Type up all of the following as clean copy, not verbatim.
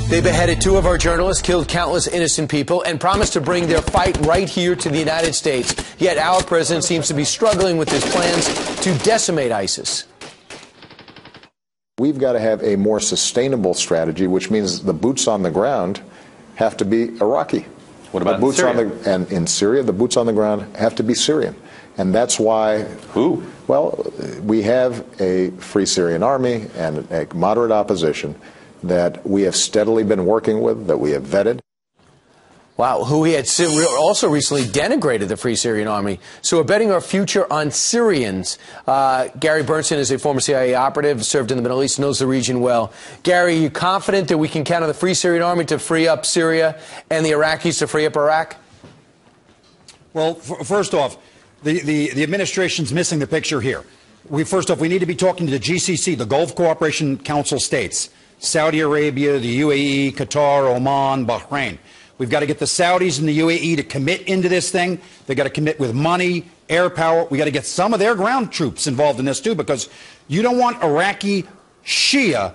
They beheaded 2 of our journalists, killed countless innocent people, and promised to bring their fight right here to the United States. Yet our president seems to be struggling with his plans to decimate ISIS. We've got to have a more sustainable strategy, which means the boots on the ground have to be Iraqi. What about the boots Syria? and in Syria, the boots on the ground have to be Syrian. And that's why... Who? Well, we have a Free Syrian Army and a moderate opposition that we have steadily been working with, that we have vetted. Wow, who he had also recently denigrated the Free Syrian Army. So we're betting our future on Syrians. Gary Berntsen is a former CIA operative, served in the Middle East, knows the region well. Gary, are you confident that we can count on the Free Syrian Army to free up Syria and the Iraqis to free up Iraq? Well, first off, the administration's missing the picture here. First off, we need to be talking to the GCC, the Gulf Cooperation Council states, Saudi Arabia, the UAE, Qatar, Oman, Bahrain. We've got to get the Saudis and the UAE to commit into this thing. They've got to commit with money, air power. We've got to get some of their ground troops involved in this, too, because you don't want Iraqi Shia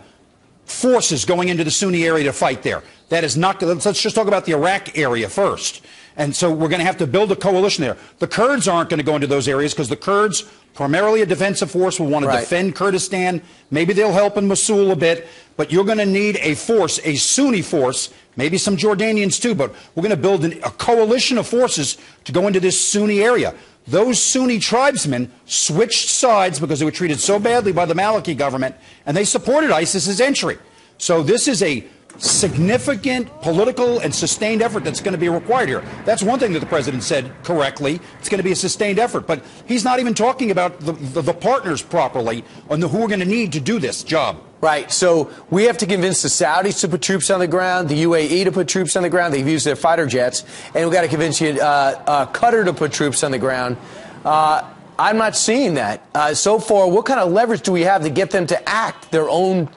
forces going into the Sunni area to fight there. That is not good. Let's just talk about the Iraq area first. And so we're going to have to build a coalition there. The Kurds aren't going to go into those areas because the Kurds, primarily a defensive force, will want to defend Kurdistan. Maybe they'll help in Mosul a bit. But you're going to need a force, a Sunni force, maybe some Jordanians too, but we're going to build a coalition of forces to go into this Sunni area. Those Sunni tribesmen switched sides because they were treated so badly by the Maliki government, and they supported ISIS's entry. So this is a significant political and sustained effort that's going to be required here. That's one thing that the president said correctly. It's going to be a sustained effort. But he's not even talking about the partners properly on who we're going to need to do this job. Right. So we have to convince the Saudis to put troops on the ground, the UAE to put troops on the ground. They've used their fighter jets. And we've got to convince Qatar to put troops on the ground. I'm not seeing that. So far, what kind of leverage do we have to get them to act their own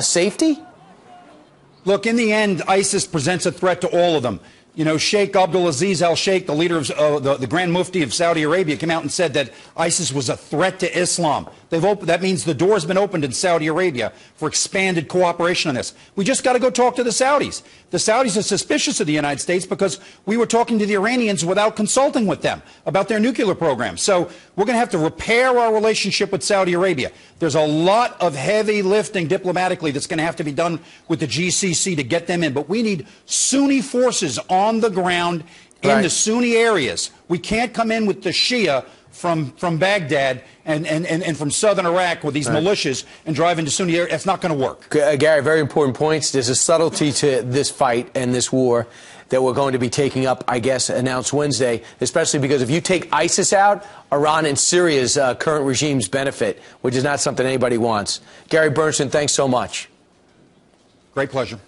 safety? Look, in the end, ISIS presents a threat to all of them. You know, Sheikh Abdulaziz al-Sheikh, the leader of the Grand Mufti of Saudi Arabia, came out and said that ISIS was a threat to Islam. That means the door has been opened in Saudi Arabia for expanded cooperation on this. We just got to go talk to the Saudis. The Saudis are suspicious of the United States because we were talking to the Iranians without consulting with them about their nuclear program. So we're going to have to repair our relationship with Saudi Arabia. There's a lot of heavy lifting diplomatically that's going to have to be done with the GCC to get them in. But we need Sunni forces on the ground in the Sunni areas. We can't come in with the Shia from Baghdad and from southern Iraq with these militias and drive into Sunni areas. That's not going to work. Gary, very important points. There's a subtlety to this fight and this war that we're going to be taking up, I guess, announced Wednesday, especially because if you take ISIS out, Iran and Syria's current regimes benefit, which is not something anybody wants. Gary Berntsen, thanks so much. Great pleasure.